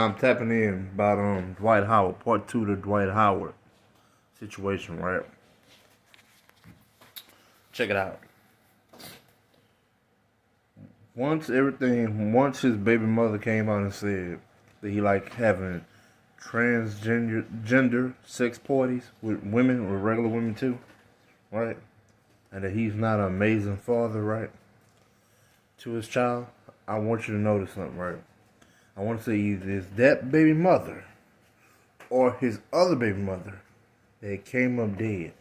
Now I'm tapping in about Dwight Howard, part 2 to Dwight Howard situation, right? Check it out. Once his baby mother came out and said that he like having transgender sex parties with women or regular women too, right? And that he's not an amazing father, right? To his child, I want you to notice something, right? I want to say either it's that baby mother or his other baby mother that came up dead.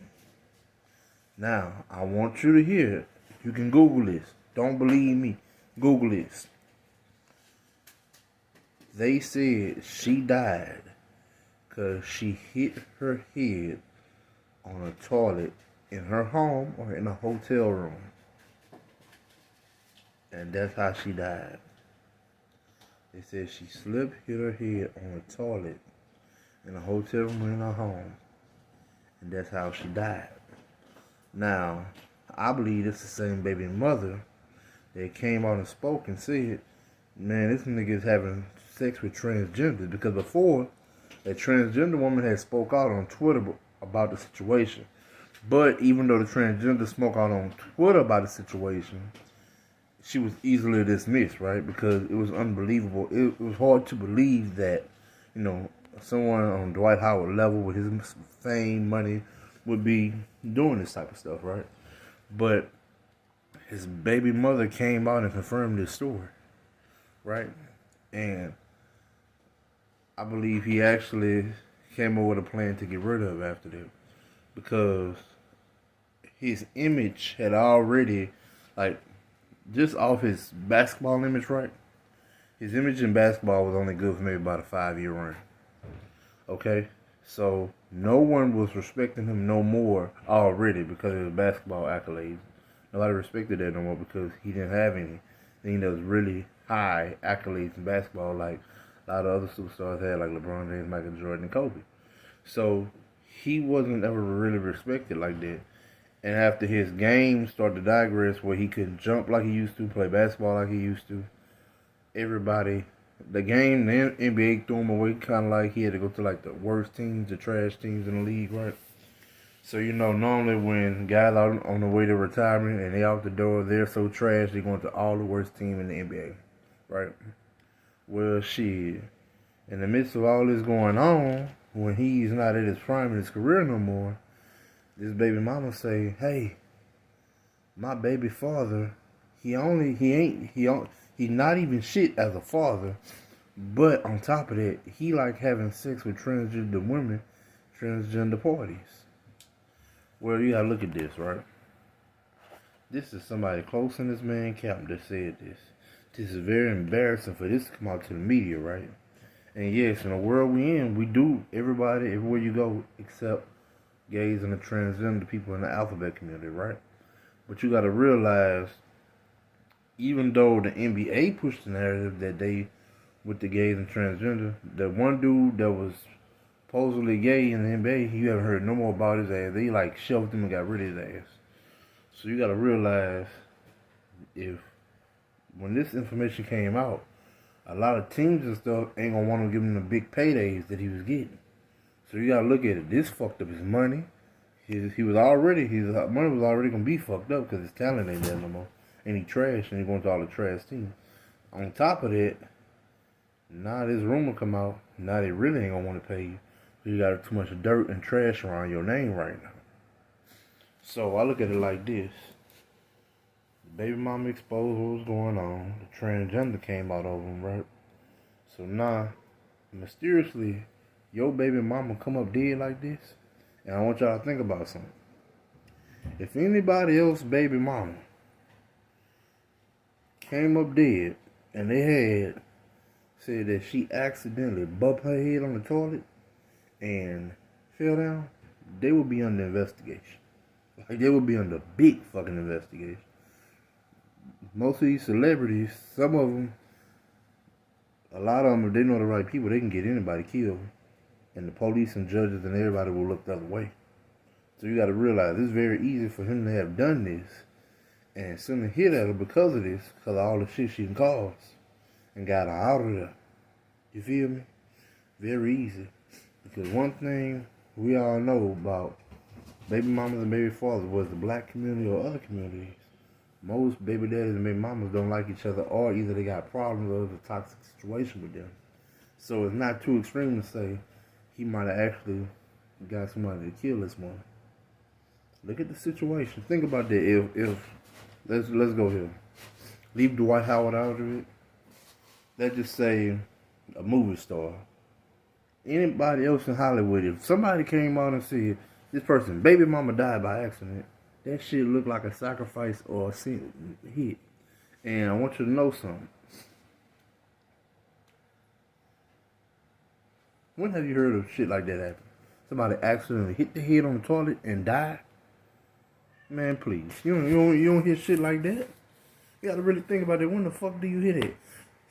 Now, I want you to hear it. You can Google this. Don't believe me. Google this. They said she died because she hit her head on a toilet in her home or in a hotel room. And that's how she died. They said she slipped, hit her head on a toilet in a hotel room in her home. And that's how she died. Now, I believe it's the same baby mother that came out and spoke and said, man, this nigga is having sex with transgenders. Because before, a transgender woman had spoke out on Twitter about the situation. But even though the transgender spoke out on Twitter about the situation, she was easily dismissed, right? Because it was unbelievable. It was hard to believe that, someone on Dwight Howard level with his fame, money, would be doing this type of stuff, right? But his baby mother came out and confirmed this story, right? And I believe he actually came up with a plan to get rid of it after that. Because his image had already, just off his basketball image, right? His image in basketball was only good for maybe about a 5-year run. Okay? So, no one was respecting him no more already because of his basketball accolades. Nobody respected that no more because he didn't have anything that was really high accolades in basketball like a lot of other superstars had, like LeBron James, Michael Jordan, and Kobe. So, he wasn't ever really respected like that. And after his game started to digress where he couldn't jump like he used to, play basketball like he used to, the NBA threw him away kind of like he had to go to the worst teams, the trash teams in the league, right? So, normally when guys are on the way to retirement and they out the door, they're so trash, they're going to all the worst team in the NBA, right? Well, shit, in the midst of all this going on, when he's not at his prime in his career no more, this baby mama say, hey, my baby father, he's not even shit as a father, but on top of that, he like having sex with transgender women, transgender parties. Well, you gotta look at this, right? This is somebody close in this man camp that said this. This is very embarrassing for this to come out to the media, right? And yes, in the world we in, we do, everybody, everywhere you go, except gays and the transgender people in the alphabet community, right? But you got to realize, even though the NBA pushed the narrative that they, with the gays and transgender, that one dude that was supposedly gay in the NBA, you haven't heard no more about his ass. They shelved him and got rid of his ass. So you got to realize, when this information came out, a lot of teams and stuff ain't gonna want to give him the big paydays that he was getting. So you gotta look at it. This fucked up his money. His money was already gonna be fucked up because his talent ain't there no more. And he trash, and he going to all the trash teams. On top of that, now this rumor come out. Now they really ain't gonna want to pay you. You got too much dirt and trash around your name right now. So I look at it like this. The baby mama exposed what was going on. The transgender came out of him, right? So now, mysteriously, your baby mama come up dead like this, and I want y'all to think about something. If anybody else baby mama came up dead and they had said that she accidentally bumped her head on the toilet and fell down, they would be under investigation. They would be under big fucking investigation. Most of these celebrities, some of them, a lot of them, if they know the right people, they can get anybody killed. And the police and judges and everybody will look the other way. So you got to realize it's very easy for him to have done this and send a hit at her because of this, because of all the shit she can cause, and got her out of there. You feel me? Very easy. Because one thing we all know about baby mamas and baby fathers was the black community or other communities. Most baby daddies and baby mamas don't like each other, or either they got problems or it's a toxic situation with them. So it's not too extreme to say he might have actually got somebody to kill this one. Look at the situation. Think about that. If let's go here. Leave Dwight Howard out of it. Let's just say a movie star. Anybody else in Hollywood, if somebody came out and said this person, baby mama died by accident, that shit look like a sacrifice or a sin hit. And I want you to know something. When have you heard of shit like that happen? Somebody accidentally hit the head on the toilet and died? Man, please. You don't hear shit like that? You gotta really think about it. When the fuck do you hit it?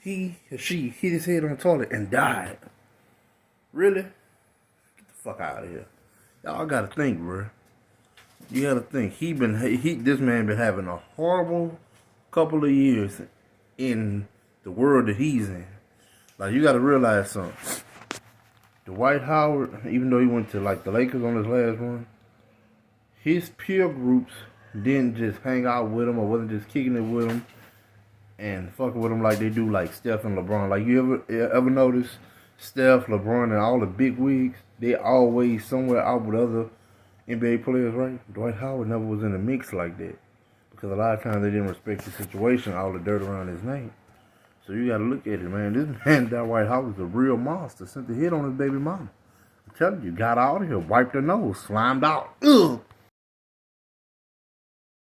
He or she hit his head on the toilet and died. Really? Get the fuck out of here. Y'all gotta think, bro. You gotta think. This man been having a horrible couple of years in the world that he's in. Like, you gotta realize something. Dwight Howard, even though he went to like the Lakers on his last run, his peer groups didn't just hang out with him or wasn't just kicking it with him and fucking with him like they do like Steph and LeBron. Like, you ever notice Steph, LeBron, and all the big wigs, they always somewhere out with other NBA players, right? Dwight Howard never was in the mix like that because a lot of times they didn't respect the situation, all the dirt around his name. So you gotta look at it, man. This man, Dwight Howard, is a real monster. Sent the hit on his baby mama. I'm telling you, got out of here, wiped her nose, slimed out. Ugh.